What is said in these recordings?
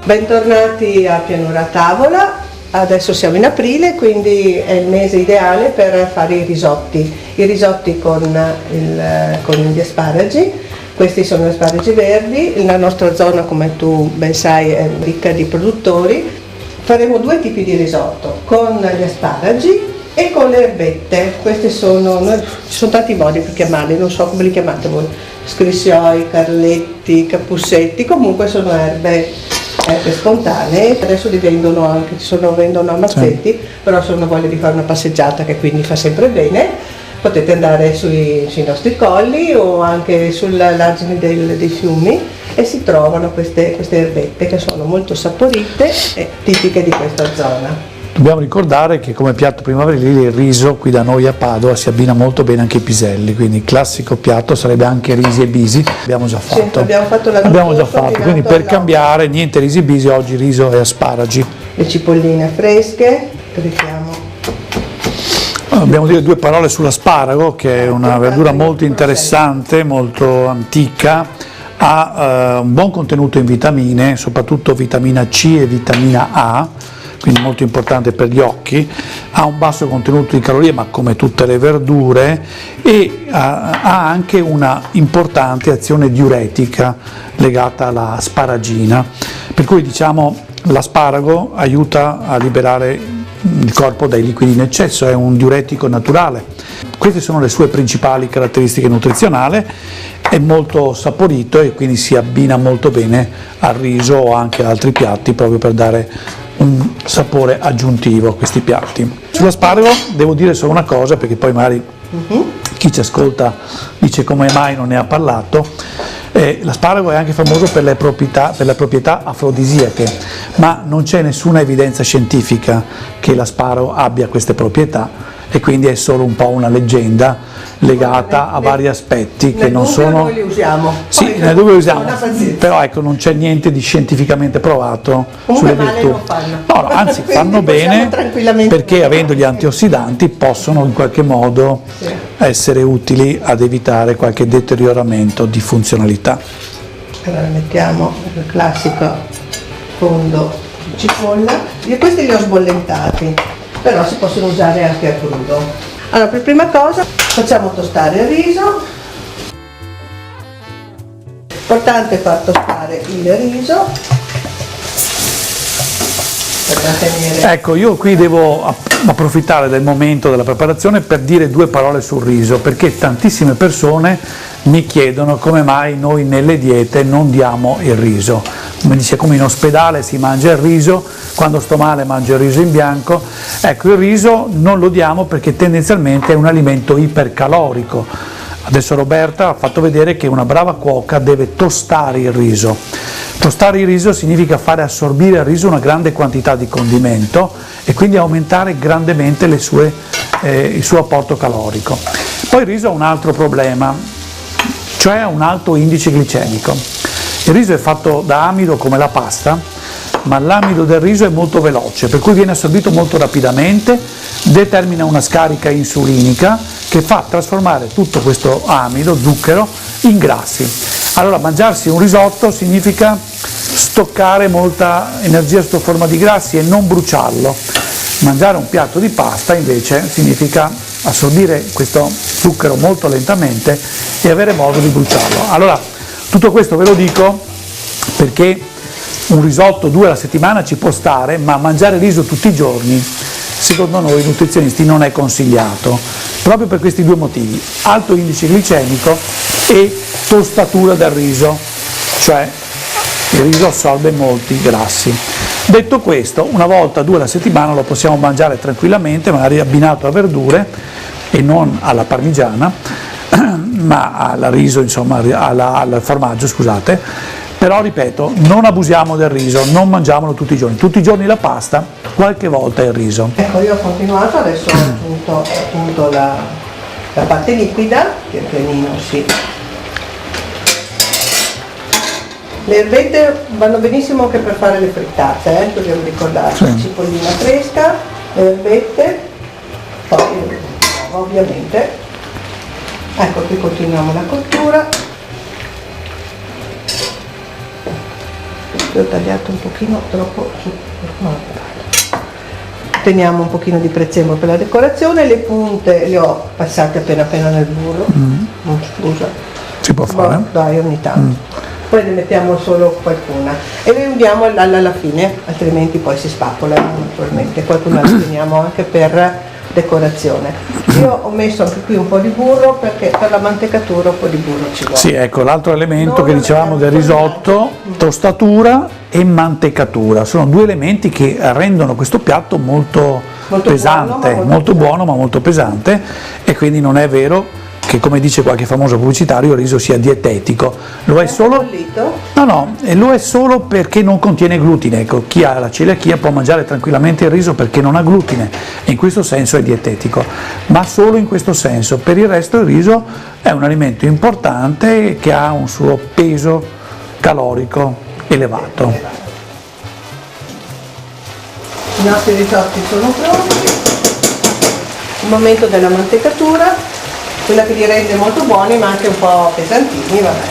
Bentornati a Pianura a Tavola. Adesso siamo in aprile, quindi è il mese ideale per fare i risotti con gli asparagi. Questi sono asparagi verdi, la nostra zona, come tu ben sai, è ricca di produttori. Faremo due tipi di risotto, con gli asparagi e con le erbette. Ci sono tanti modi per chiamarli, non so come li chiamate voi, scrissioi, carletti, capussetti, comunque sono erbe spontanee. Adesso li vendono anche, vendono a mazzetti, sì. Però se uno voglia di fare una passeggiata, che quindi fa sempre bene, potete andare sui nostri colli o anche sull'argine dei fiumi e si trovano queste erbette che sono molto saporite e tipiche di questa zona. Dobbiamo ricordare che come piatto primaverile il riso qui da noi a Padova si abbina molto bene anche ai piselli, quindi il classico piatto sarebbe anche risi e bisi. Abbiamo già fatto. Sì, abbiamo già fatto, quindi per cambiare niente risi e bisi, oggi riso e asparagi. Le cipolline fresche, richiamo. Dobbiamo dire due parole sull'asparago, che è una verdura molto interessante, molto antica, ha un buon contenuto in vitamine, soprattutto vitamina C e vitamina A, quindi molto importante per gli occhi, ha un basso contenuto di calorie, ma come tutte le verdure, e ha anche una importante azione diuretica legata alla sparagina, per cui diciamo l'asparago aiuta a liberare il corpo dai liquidi in eccesso, è un diuretico naturale. Queste sono le sue principali caratteristiche nutrizionali, è molto saporito e quindi si abbina molto bene al riso o anche ad altri piatti proprio per dare un sapore aggiuntivo a questi piatti. Sull'asparago devo dire solo una cosa, perché poi magari chi ci ascolta dice come mai non ne ha parlato. L'asparago è anche famoso per le proprietà afrodisiache, ma non c'è nessuna evidenza scientifica che l'asparago abbia queste proprietà e quindi è solo un po' una leggenda legata a vari aspetti che non sono... Noi li usiamo. Sì, nel dubbio li usiamo, però ecco, non c'è niente di scientificamente provato sulle virtù. Non fanno. No, anzi fanno bene perché avendo gli antiossidanti possono in qualche modo essere utili ad evitare qualche deterioramento di funzionalità. Allora mettiamo il classico fondo di cipolla, e questi li ho sbollentati, però si possono usare anche a crudo. Allora, per prima cosa facciamo tostare il riso. Importante far tostare il riso per mantenere... Ecco, io qui devo approfittare del momento della preparazione per dire due parole sul riso, perché tantissime persone mi chiedono come mai noi nelle diete non diamo il riso. Come dice, come in ospedale si mangia il riso, quando sto male mangio il riso in bianco. Ecco, il riso non lo diamo perché tendenzialmente è un alimento ipercalorico. Adesso Roberta ha fatto vedere che una brava cuoca deve tostare il riso. Tostare il riso significa fare assorbire al riso una grande quantità di condimento e quindi aumentare grandemente il suo apporto calorico. Poi il riso ha un altro problema, cioè ha un alto indice glicemico. Il riso è fatto da amido come la pasta, ma l'amido del riso è molto veloce, per cui viene assorbito molto rapidamente, determina una scarica insulinica che fa trasformare tutto questo amido, zucchero, in grassi. Allora mangiarsi un risotto significa stoccare molta energia sotto forma di grassi e non bruciarlo. Mangiare un piatto di pasta invece significa assorbire questo zucchero molto lentamente e avere modo di bruciarlo. Allora, tutto questo ve lo dico perché un risotto 2 alla settimana ci può stare, ma mangiare riso tutti i giorni, secondo noi nutrizionisti, non è consigliato, proprio per questi due motivi: alto indice glicemico e tostatura del riso, cioè il riso assorbe molti grassi. Detto questo, una volta 2 alla settimana lo possiamo mangiare tranquillamente, magari abbinato a verdure e non alla parmigiana, ma al riso, insomma, al formaggio, scusate. Però ripeto, non abusiamo del riso, non mangiamolo tutti i giorni la pasta, qualche volta il riso. Ecco, io ho continuato, adesso ho aggiunto la parte liquida, pian pianino sì. Le erbette vanno benissimo anche per fare le frittate, dobbiamo ricordarci, sì. Cipollina fresca, le erbette, poi ovviamente. Ecco, qui continuiamo la cottura. L'ho tagliato un pochino troppo su. Teniamo un pochino di prezzemolo per la decorazione, le punte le ho passate appena appena nel burro. Scusa. Si può fare? Dai, ogni tanto. Poi ne mettiamo solo qualcuna e le uniamo alla fine, altrimenti poi si spapolano naturalmente. Qualcuna la teniamo anche per decorazione. Io ho messo anche qui un po' di burro perché per la mantecatura un po' di burro ci vuole. Sì, ecco, l'altro elemento che dicevamo del risotto, tostatura e mantecatura, sono due elementi che rendono questo piatto molto pesante, molto buono ma molto pesante, e quindi non è vero che, come dice qualche famoso pubblicitario, il riso sia dietetico. Lo è solo? No, lo è solo perché non contiene glutine. Ecco, chi ha la celiachia può mangiare tranquillamente il riso perché non ha glutine, e in questo senso è dietetico, ma solo in questo senso. Per il resto il riso è un alimento importante che ha un suo peso calorico elevato. I nostri risotti sono pronti. Il momento della mantecatura, quella che li rende molto buoni ma anche un po' pesantini, vabbè.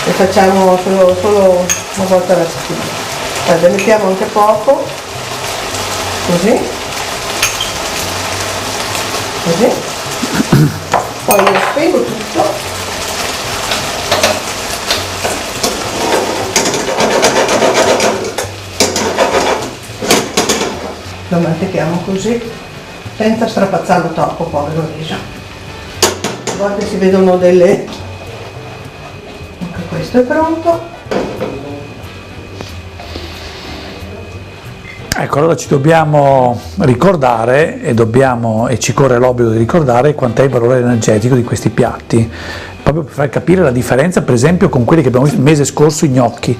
Le facciamo solo una volta alla settimana. Guarda, mettiamo anche poco, così, poi lo spengo tutto. Lo mantechiamo così, senza strapazzarlo troppo, povero riso. A volte si vedono delle... Anche questo è pronto. Ecco, allora ci dobbiamo ricordare e ci corre l'obbligo di ricordare quant'è il valore energetico di questi piatti, proprio per far capire la differenza, per esempio, con quelli che abbiamo visto il mese scorso, i gnocchi.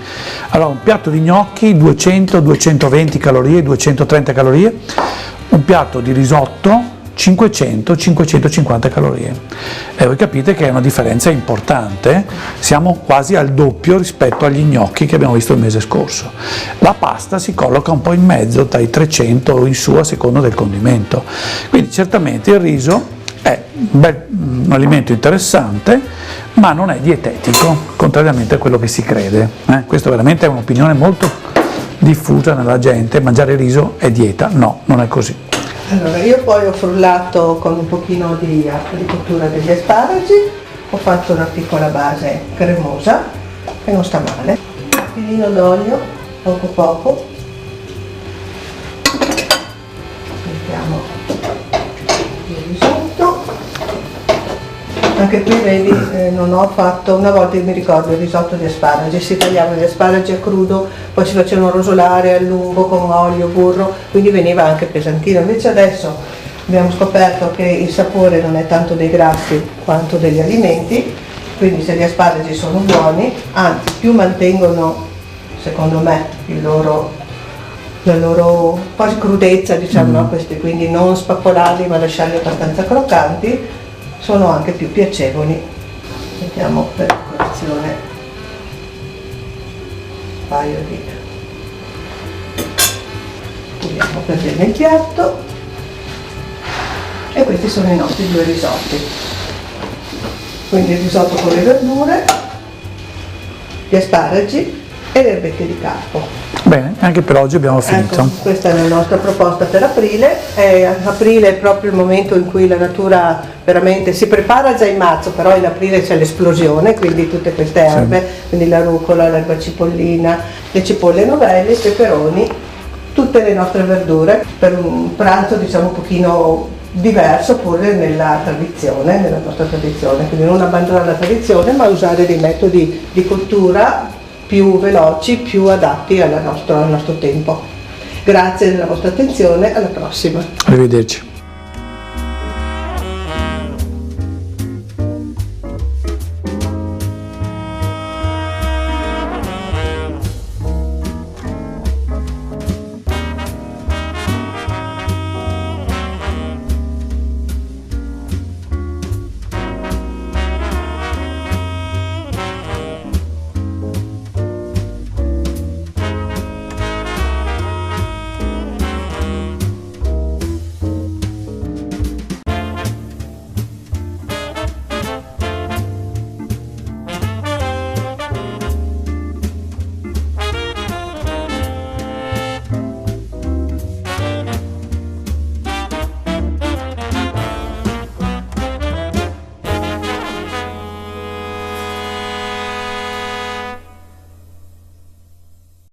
Allora, un piatto di gnocchi 200-220 calorie, 230 calorie, un piatto di risotto 500-550 calorie. E voi capite che è una differenza importante, siamo quasi al doppio rispetto agli gnocchi che abbiamo visto il mese scorso. La pasta si colloca un po' in mezzo, dai 300 o in su a seconda del condimento. Quindi certamente il riso è un alimento interessante, ma non è dietetico, contrariamente a quello che si crede. Questa veramente è un'opinione molto diffusa nella gente: mangiare riso è dieta. No, non è così. Allora, io poi ho frullato con un pochino di cottura degli asparagi, ho fatto una piccola base cremosa che non sta male, un filino d'olio, poco, mettiamo il risotto. Anche qui vedi, non ho fatto, una volta mi ricordo il risotto di asparagi, si tagliavano gli asparagi a crudo, poi si facevano rosolare a lungo con olio, burro, quindi veniva anche pesantino. Invece adesso abbiamo scoperto che il sapore non è tanto dei grassi quanto degli alimenti, quindi se gli asparagi sono buoni, anzi più mantengono, secondo me, la loro quasi crudezza, diciamo, no? Questi, quindi non spappolarli ma lasciarli abbastanza croccanti, sono anche più piacevoli. Mettiamo per decorazione un paio di... puliamo per bene il piatto, e questi sono i nostri due risotti. Quindi il risotto con le verdure, gli asparagi e le erbette di carpo. Bene, anche per oggi abbiamo finito. Ecco, questa è la nostra proposta per aprile. Aprile è proprio il momento in cui la natura veramente si prepara già in marzo, però in aprile c'è l'esplosione, quindi tutte queste erbe, quindi la rucola, l'erba cipollina, le cipolle novelli, i peperoni, tutte le nostre verdure per un pranzo, diciamo, un pochino diverso pure nella nostra tradizione, quindi non abbandonare la tradizione ma usare dei metodi di cottura più veloci, più adatti al nostro tempo. Grazie della vostra attenzione, alla prossima. Arrivederci.